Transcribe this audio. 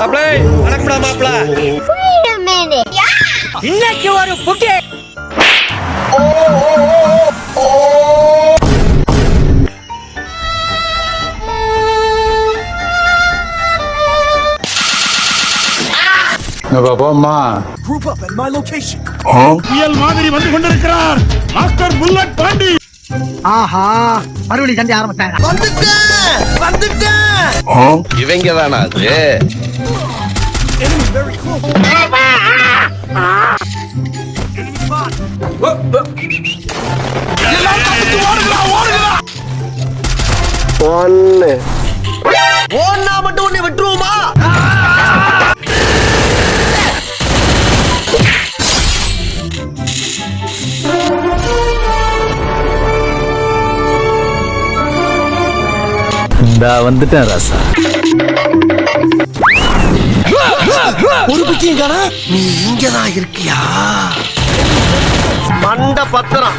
மாப்ளே வணக்கம்டா மாப்ள. இன்னைக்கு ஒரு புட்டி. பாப்பா Group up at my location. புயல் மாதிரி வந்து கொண்டிருக்கிறார் மாஸ்டர் புல்லட் பாண்டி. ஆஹா மறுபடியும் சண்டை ஆரம்பிச்சாங்க. இவங்க தானா அது? Enemy very close. Enemy spot. ஓன்னா மட்டும் உன்னை விட்டுருவோமா? இந்த வந்துட்டேன் ராசா. ஒரு பிச்சியும் காணா. நீ இங்கதான் இருக்கியா? மண்ட பத்திரம்.